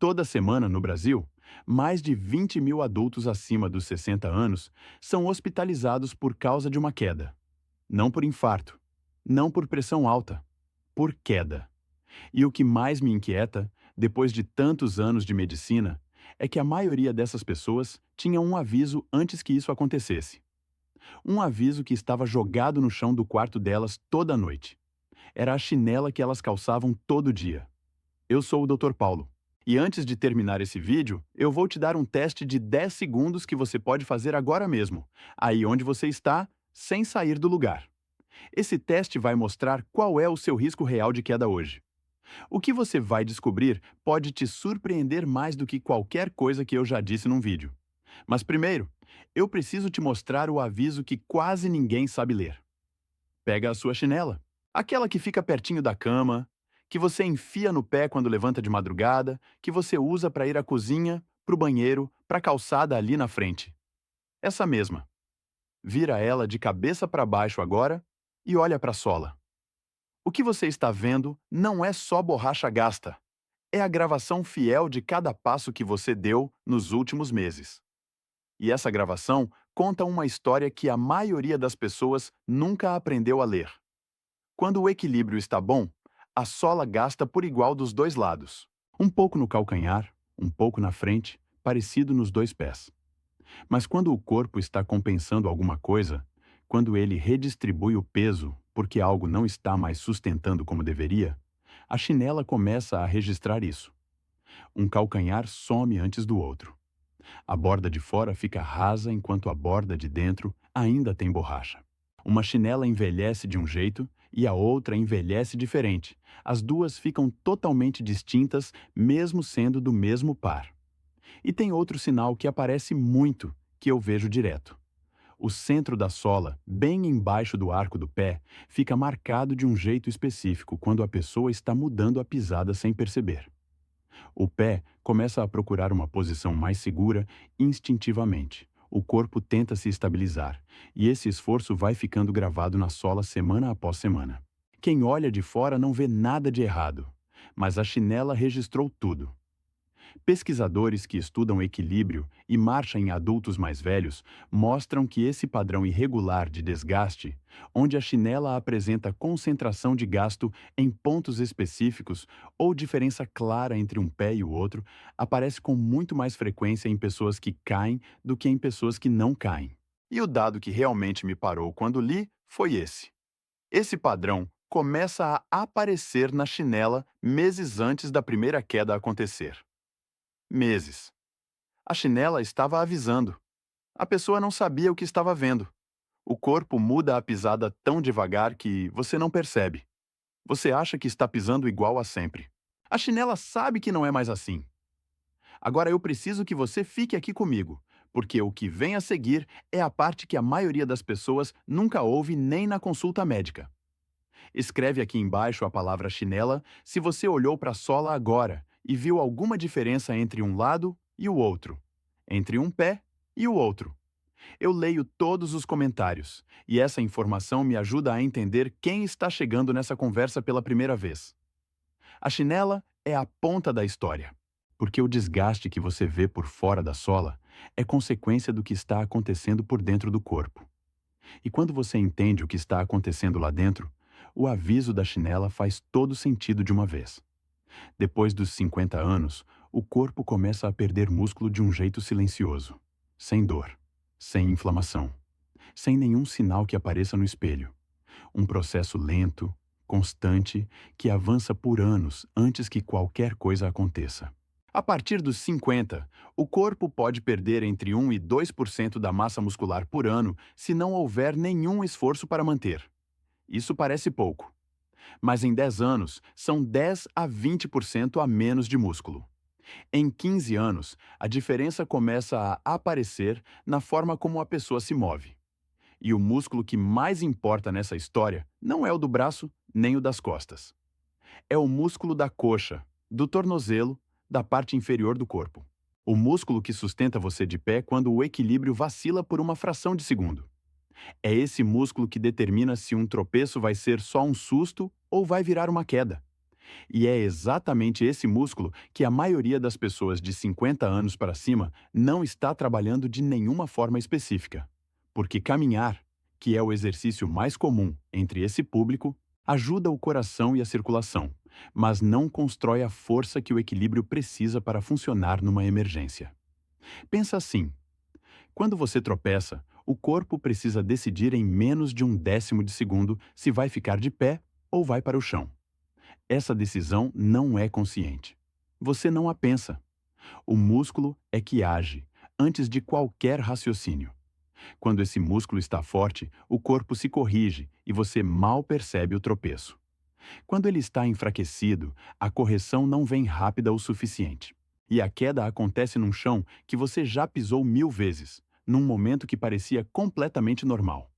Toda semana no Brasil, mais de 20 mil adultos acima dos 60 anos são hospitalizados por causa de uma queda. Não por infarto, não por pressão alta, por queda. E o que mais me inquieta, depois de tantos anos de medicina, é que a maioria dessas pessoas tinha um aviso antes que isso acontecesse. Um aviso que estava jogado no chão do quarto delas toda noite. Era a chinela que elas calçavam todo dia. Eu sou o Dr. Paulo. E antes de terminar esse vídeo, eu vou te dar um teste de 10 segundos que você pode fazer agora mesmo, aí onde você está, sem sair do lugar. Esse teste vai mostrar qual é o seu risco real de queda hoje. O que você vai descobrir pode te surpreender mais do que qualquer coisa que eu já disse num vídeo. Mas primeiro, eu preciso te mostrar o aviso que quase ninguém sabe ler. Pega a sua chinela, aquela que fica pertinho da cama, que você enfia no pé quando levanta de madrugada, que você usa para ir à cozinha, para o banheiro, para a calçada ali na frente. Essa mesma. Vira ela de cabeça para baixo agora e olha para a sola. O que você está vendo não é só borracha gasta. É a gravação fiel de cada passo que você deu nos últimos meses. E essa gravação conta uma história que a maioria das pessoas nunca aprendeu a ler. Quando o equilíbrio está bom, a sola gasta por igual dos dois lados. Um pouco no calcanhar, um pouco na frente, parecido nos dois pés. Mas quando o corpo está compensando alguma coisa, quando ele redistribui o peso porque algo não está mais sustentando como deveria, a chinela começa a registrar isso. Um calcanhar some antes do outro. A borda de fora fica rasa enquanto a borda de dentro ainda tem borracha. Uma chinela envelhece de um jeito e a outra envelhece diferente. As duas ficam totalmente distintas, mesmo sendo do mesmo par. E tem outro sinal que aparece muito, que eu vejo direto. O centro da sola, bem embaixo do arco do pé, fica marcado de um jeito específico quando a pessoa está mudando a pisada sem perceber. O pé começa a procurar uma posição mais segura instintivamente. O corpo tenta se estabilizar, e esse esforço vai ficando gravado na sola semana após semana. Quem olha de fora não vê nada de errado, mas a chinela registrou tudo. Pesquisadores que estudam equilíbrio e marcha em adultos mais velhos mostram que esse padrão irregular de desgaste, onde a chinela apresenta concentração de gasto em pontos específicos ou diferença clara entre um pé e o outro, aparece com muito mais frequência em pessoas que caem do que em pessoas que não caem. E o dado que realmente me parou quando li foi esse. Esse padrão começa a aparecer na chinela meses antes da primeira queda acontecer. Meses. A chinela estava avisando. A pessoa não sabia o que estava vendo. O corpo muda a pisada tão devagar que você não percebe. Você acha que está pisando igual a sempre. A chinela sabe que não é mais assim. Agora eu preciso que você fique aqui comigo, porque o que vem a seguir é a parte que a maioria das pessoas nunca ouve nem na consulta médica. Escreve aqui embaixo a palavra chinela se você olhou para a sola agora e viu alguma diferença entre um lado e o outro, entre um pé e o outro. Eu leio todos os comentários, e essa informação me ajuda a entender quem está chegando nessa conversa pela primeira vez. A chinela é a ponta da história, porque o desgaste que você vê por fora da sola é consequência do que está acontecendo por dentro do corpo. E quando você entende o que está acontecendo lá dentro, o aviso da chinela faz todo sentido de uma vez. Depois dos 50 anos, o corpo começa a perder músculo de um jeito silencioso, sem dor, sem inflamação, sem nenhum sinal que apareça no espelho. Um processo lento, constante, que avança por anos antes que qualquer coisa aconteça. A partir dos 50, o corpo pode perder entre 1 e 2% da massa muscular por ano se não houver nenhum esforço para manter. Isso parece pouco. Mas em 10 anos, são 10 a 20% a menos de músculo. Em 15 anos, a diferença começa a aparecer na forma como a pessoa se move. E o músculo que mais importa nessa história não é o do braço nem o das costas. É o músculo da coxa, do tornozelo, da parte inferior do corpo. O músculo que sustenta você de pé quando o equilíbrio vacila por uma fração de segundo. É esse músculo que determina se um tropeço vai ser só um susto ou vai virar uma queda. E é exatamente esse músculo que a maioria das pessoas de 50 anos para cima não está trabalhando de nenhuma forma específica. Porque caminhar, que é o exercício mais comum entre esse público, ajuda o coração e a circulação, mas não constrói a força que o equilíbrio precisa para funcionar numa emergência. Pensa assim: quando você tropeça, o corpo precisa decidir em menos de um décimo de segundo se vai ficar de pé ou vai para o chão. Essa decisão não é consciente. Você não a pensa. O músculo é que age, antes de qualquer raciocínio. Quando esse músculo está forte, o corpo se corrige e você mal percebe o tropeço. Quando ele está enfraquecido, a correção não vem rápida o suficiente. E a queda acontece num chão que você já pisou 1000 vezes, num momento que parecia completamente normal.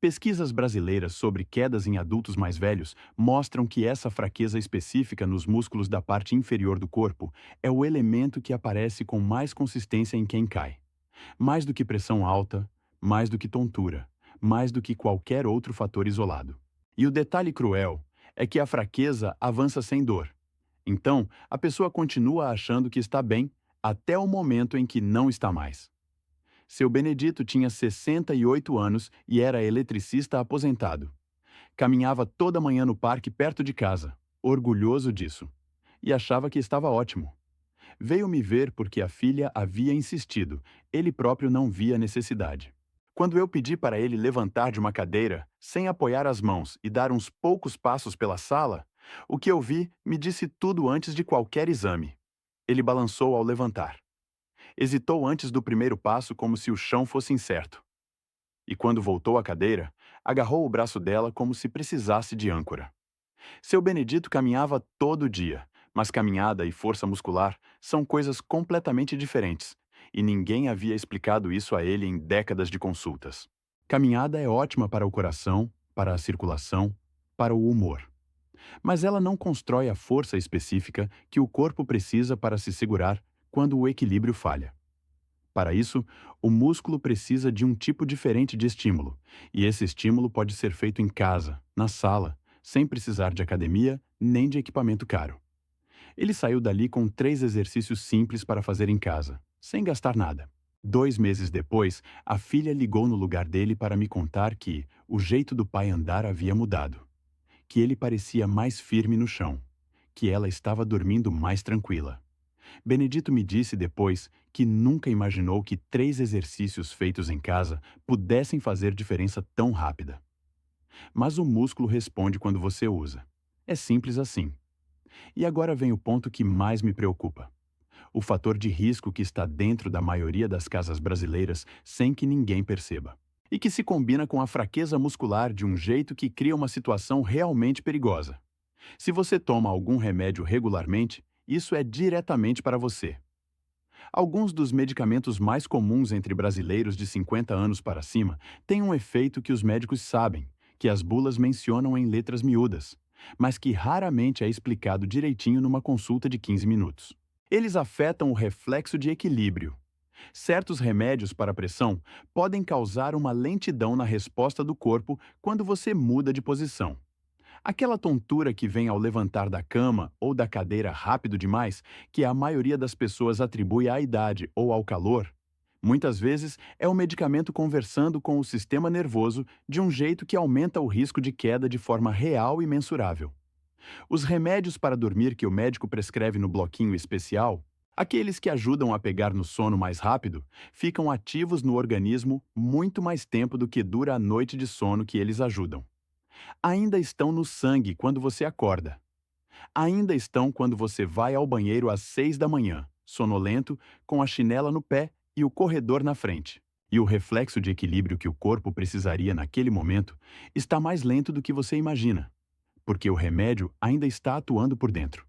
Pesquisas brasileiras sobre quedas em adultos mais velhos mostram que essa fraqueza específica nos músculos da parte inferior do corpo é o elemento que aparece com mais consistência em quem cai. Mais do que pressão alta, mais do que tontura, mais do que qualquer outro fator isolado. E o detalhe cruel é que a fraqueza avança sem dor. Então, a pessoa continua achando que está bem até o momento em que não está mais. Seu Benedito tinha 68 anos e era eletricista aposentado. Caminhava toda manhã no parque perto de casa, orgulhoso disso, e achava que estava ótimo. Veio me ver porque a filha havia insistido, ele próprio não via necessidade. Quando eu pedi para ele levantar de uma cadeira, sem apoiar as mãos e dar uns poucos passos pela sala, o que eu vi me disse tudo antes de qualquer exame. Ele balançou ao levantar. Hesitou antes do primeiro passo como se o chão fosse incerto. E quando voltou à cadeira, agarrou o braço dela como se precisasse de âncora. Seu Benedito caminhava todo dia, mas caminhada e força muscular são coisas completamente diferentes, e ninguém havia explicado isso a ele em décadas de consultas. Caminhada é ótima para o coração, para a circulação, para o humor. Mas ela não constrói a força específica que o corpo precisa para se segurar quando o equilíbrio falha. Para isso, o músculo precisa de um tipo diferente de estímulo, e esse estímulo pode ser feito em casa, na sala, sem precisar de academia nem de equipamento caro. Ele saiu dali com 3 exercícios simples para fazer em casa, sem gastar nada. 2 meses depois, a filha ligou no lugar dele para me contar que o jeito do pai andar havia mudado, que ele parecia mais firme no chão, que ela estava dormindo mais tranquila. Benedito me disse depois que nunca imaginou que 3 exercícios feitos em casa pudessem fazer diferença tão rápida. Mas o músculo responde quando você usa. É simples assim. E agora vem o ponto que mais me preocupa. O fator de risco que está dentro da maioria das casas brasileiras sem que ninguém perceba. E que se combina com a fraqueza muscular de um jeito que cria uma situação realmente perigosa. Se você toma algum remédio regularmente, isso é diretamente para você. Alguns dos medicamentos mais comuns entre brasileiros de 50 anos para cima têm um efeito que os médicos sabem, que as bulas mencionam em letras miúdas, mas que raramente é explicado direitinho numa consulta de 15 minutos. Eles afetam o reflexo de equilíbrio. Certos remédios para pressão podem causar uma lentidão na resposta do corpo quando você muda de posição. Aquela tontura que vem ao levantar da cama ou da cadeira rápido demais, que a maioria das pessoas atribui à idade ou ao calor, muitas vezes é o medicamento conversando com o sistema nervoso de um jeito que aumenta o risco de queda de forma real e mensurável. Os remédios para dormir que o médico prescreve no bloquinho especial, aqueles que ajudam a pegar no sono mais rápido, ficam ativos no organismo muito mais tempo do que dura a noite de sono que eles ajudam. Ainda estão no sangue quando você acorda. Ainda estão quando você vai ao banheiro às 6 da manhã, sonolento, com a chinela no pé e o corredor na frente. E o reflexo de equilíbrio que o corpo precisaria naquele momento está mais lento do que você imagina, porque o remédio ainda está atuando por dentro.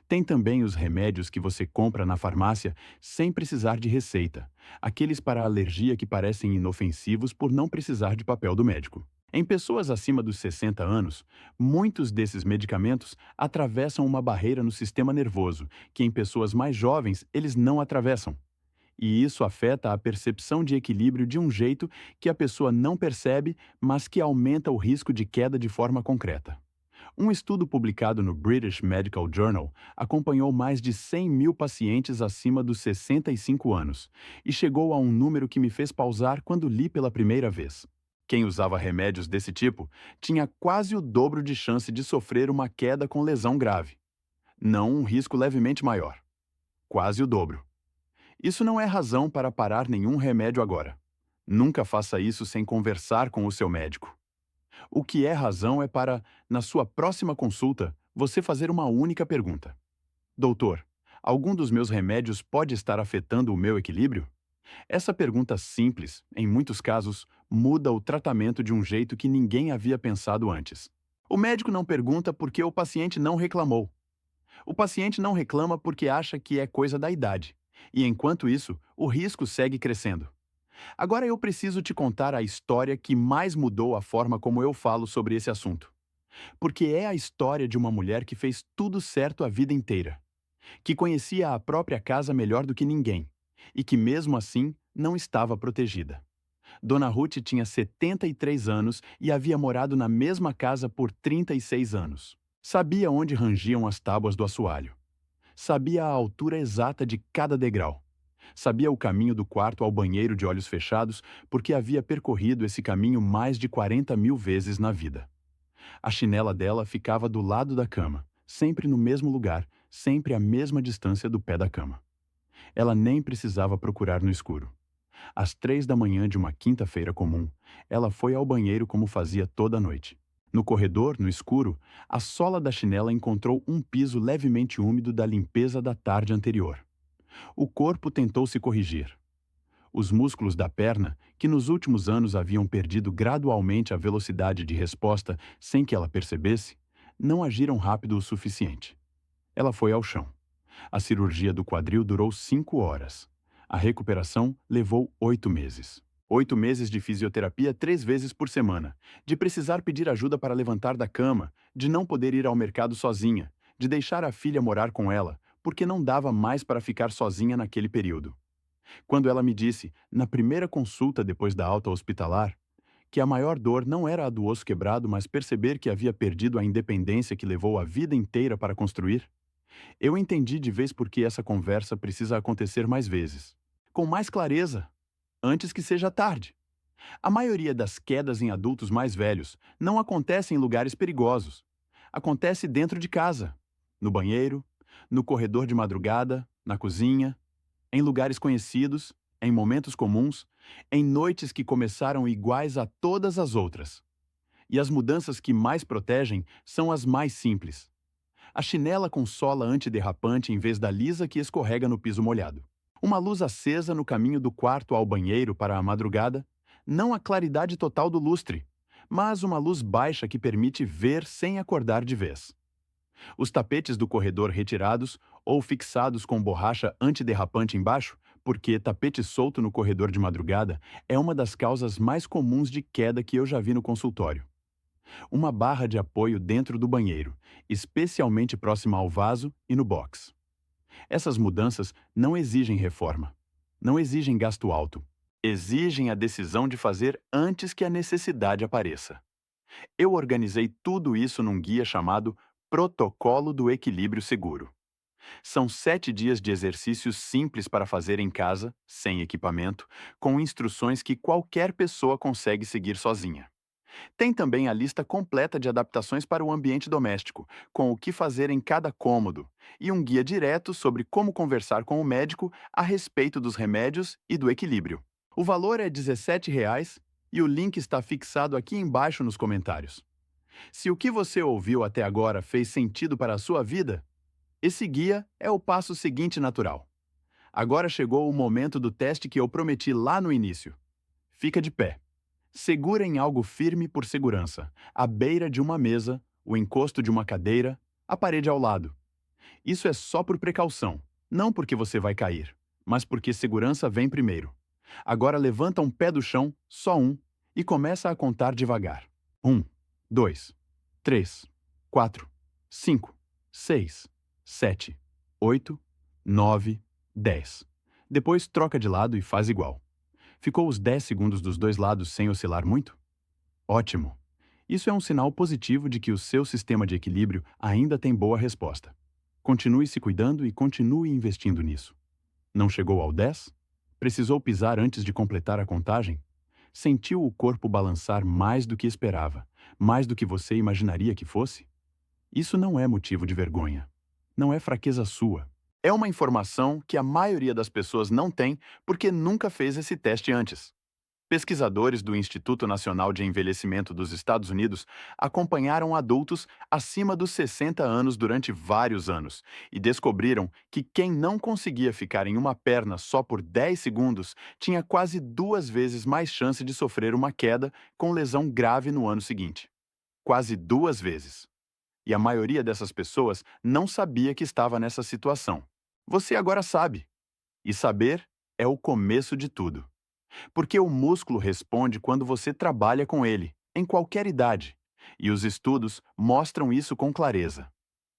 Tem também os remédios que você compra na farmácia sem precisar de receita, aqueles para alergia que parecem inofensivos por não precisar de papel do médico. Em pessoas acima dos 60 anos, muitos desses medicamentos atravessam uma barreira no sistema nervoso, que em pessoas mais jovens eles não atravessam. E isso afeta a percepção de equilíbrio de um jeito que a pessoa não percebe, mas que aumenta o risco de queda de forma concreta. Um estudo publicado no British Medical Journal acompanhou mais de 100 mil pacientes acima dos 65 anos e chegou a um número que me fez pausar quando li pela primeira vez. Quem usava remédios desse tipo tinha quase o dobro de chance de sofrer uma queda com lesão grave, não um risco levemente maior. Quase o dobro. Isso não é razão para parar nenhum remédio agora. Nunca faça isso sem conversar com o seu médico. O que é razão é para, na sua próxima consulta, você fazer uma única pergunta: Doutor, algum dos meus remédios pode estar afetando o meu equilíbrio? Essa pergunta simples, em muitos casos, muda o tratamento de um jeito que ninguém havia pensado antes. O médico não pergunta porque o paciente não reclamou. O paciente não reclama porque acha que é coisa da idade. E enquanto isso, o risco segue crescendo. Agora eu preciso te contar a história que mais mudou a forma como eu falo sobre esse assunto. Porque é a história de uma mulher que fez tudo certo a vida inteira, que conhecia a própria casa melhor do que ninguém, e que mesmo assim não estava protegida. Dona Ruth tinha 73 anos e havia morado na mesma casa por 36 anos. Sabia onde rangiam as tábuas do assoalho. Sabia a altura exata de cada degrau. Sabia o caminho do quarto ao banheiro de olhos fechados porque havia percorrido esse caminho mais de 40 mil vezes na vida. A chinela dela ficava do lado da cama, sempre no mesmo lugar, sempre à mesma distância do pé da cama. Ela nem precisava procurar no escuro. Às 3 da manhã de uma quinta-feira comum, ela foi ao banheiro como fazia toda noite. No corredor, no escuro, a sola da chinela encontrou um piso levemente úmido da limpeza da tarde anterior. O corpo tentou se corrigir. Os músculos da perna, que nos últimos anos haviam perdido gradualmente a velocidade de resposta sem que ela percebesse, não agiram rápido o suficiente. Ela foi ao chão. A cirurgia do quadril durou 5 horas. A recuperação levou 8 meses. 8 meses de fisioterapia 3 vezes por semana, de precisar pedir ajuda para levantar da cama, de não poder ir ao mercado sozinha, de deixar a filha morar com ela, porque não dava mais para ficar sozinha naquele período. Quando ela me disse, na primeira consulta depois da alta hospitalar, que a maior dor não era a do osso quebrado, mas perceber que havia perdido a independência que levou a vida inteira para construir, eu entendi de vez por que essa conversa precisa acontecer mais vezes. Com mais clareza, antes que seja tarde. A maioria das quedas em adultos mais velhos não acontece em lugares perigosos. Acontece dentro de casa, no banheiro, no corredor de madrugada, na cozinha, em lugares conhecidos, em momentos comuns, em noites que começaram iguais a todas as outras. E as mudanças que mais protegem são as mais simples. A chinela com sola antiderrapante em vez da lisa que escorrega no piso molhado. Uma luz acesa no caminho do quarto ao banheiro para a madrugada, não a claridade total do lustre, mas uma luz baixa que permite ver sem acordar de vez. Os tapetes do corredor retirados ou fixados com borracha antiderrapante embaixo, porque tapete solto no corredor de madrugada é uma das causas mais comuns de queda que eu já vi no consultório. Uma barra de apoio dentro do banheiro, especialmente próxima ao vaso e no box. Essas mudanças não exigem reforma, não exigem gasto alto, exigem a decisão de fazer antes que a necessidade apareça. Eu organizei tudo isso num guia chamado Protocolo do Equilíbrio Seguro. São 7 dias de exercícios simples para fazer em casa, sem equipamento, com instruções que qualquer pessoa consegue seguir sozinha. Tem também a lista completa de adaptações para o ambiente doméstico, com o que fazer em cada cômodo, e um guia direto sobre como conversar com o médico a respeito dos remédios e do equilíbrio. O valor é R$ 17 e o link está fixado aqui embaixo nos comentários. Se o que você ouviu até agora fez sentido para a sua vida, esse guia é o passo seguinte natural. Agora chegou o momento do teste que eu prometi lá no início. Fica de pé. Segura em algo firme por segurança, a beira de uma mesa, o encosto de uma cadeira, a parede ao lado. Isso é só por precaução, não porque você vai cair, mas porque segurança vem primeiro. Agora levanta um pé do chão, só um, e começa a contar devagar. 1, 2, 3, 4, 5, 6, 7, 8, 9, 10. Depois troca de lado e faz igual. Ficou os 10 segundos dos dois lados sem oscilar muito? Ótimo! Isso é um sinal positivo de que o seu sistema de equilíbrio ainda tem boa resposta. Continue se cuidando e continue investindo nisso. Não chegou ao 10? Precisou pisar antes de completar a contagem? Sentiu o corpo balançar mais do que esperava, mais do que você imaginaria que fosse? Isso não é motivo de vergonha. Não é fraqueza sua. É uma informação que a maioria das pessoas não tem porque nunca fez esse teste antes. Pesquisadores do Instituto Nacional de Envelhecimento dos Estados Unidos acompanharam adultos acima dos 60 anos durante vários anos e descobriram que quem não conseguia ficar em uma perna só por 10 segundos tinha quase 2 vezes mais chance de sofrer uma queda com lesão grave no ano seguinte. Quase 2 vezes. E a maioria dessas pessoas não sabia que estava nessa situação. Você agora sabe. E saber é o começo de tudo. Porque o músculo responde quando você trabalha com ele, em qualquer idade. E os estudos mostram isso com clareza.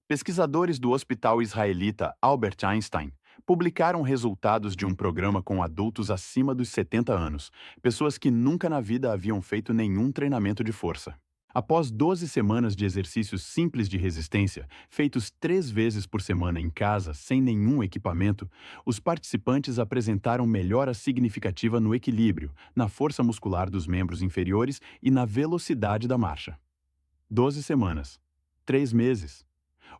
Pesquisadores do Hospital Israelita Albert Einstein publicaram resultados de um programa com adultos acima dos 70 anos, pessoas que nunca na vida haviam feito nenhum treinamento de força. Após 12 semanas de exercícios simples de resistência, feitos 3 vezes por semana em casa, sem nenhum equipamento, os participantes apresentaram melhora significativa no equilíbrio, na força muscular dos membros inferiores e na velocidade da marcha. 12 semanas. 3 meses.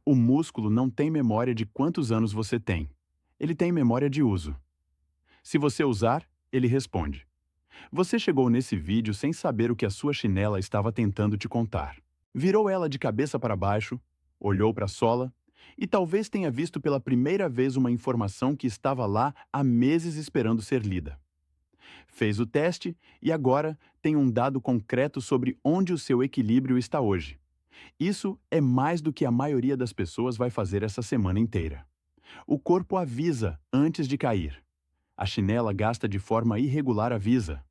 O músculo não tem memória de quantos anos você tem. Ele tem memória de uso. Se você usar, ele responde. Você chegou nesse vídeo sem saber o que a sua chinela estava tentando te contar. Virou ela de cabeça para baixo, olhou para a sola e talvez tenha visto pela primeira vez uma informação que estava lá há meses esperando ser lida. Fez o teste e agora tem um dado concreto sobre onde o seu equilíbrio está hoje. Isso é mais do que a maioria das pessoas vai fazer essa semana inteira. O corpo avisa antes de cair. A chinela gasta de forma irregular avisa.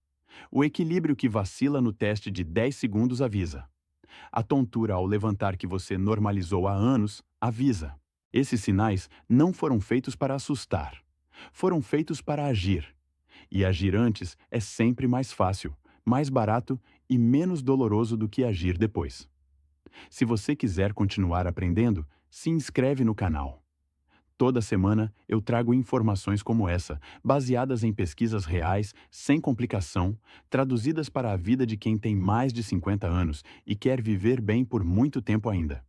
O equilíbrio que vacila no teste de 10 segundos avisa. A tontura ao levantar que você normalizou há anos avisa. Esses sinais não foram feitos para assustar. Foram feitos para agir. E agir antes é sempre mais fácil, mais barato e menos doloroso do que agir depois. Se você quiser continuar aprendendo, se inscreve no canal. Toda semana eu trago informações como essa, baseadas em pesquisas reais, sem complicação, traduzidas para a vida de quem tem mais de 50 anos e quer viver bem por muito tempo ainda.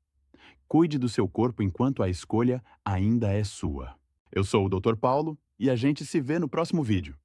Cuide do seu corpo enquanto a escolha ainda é sua. Eu sou o Dr. Paulo e a gente se vê no próximo vídeo.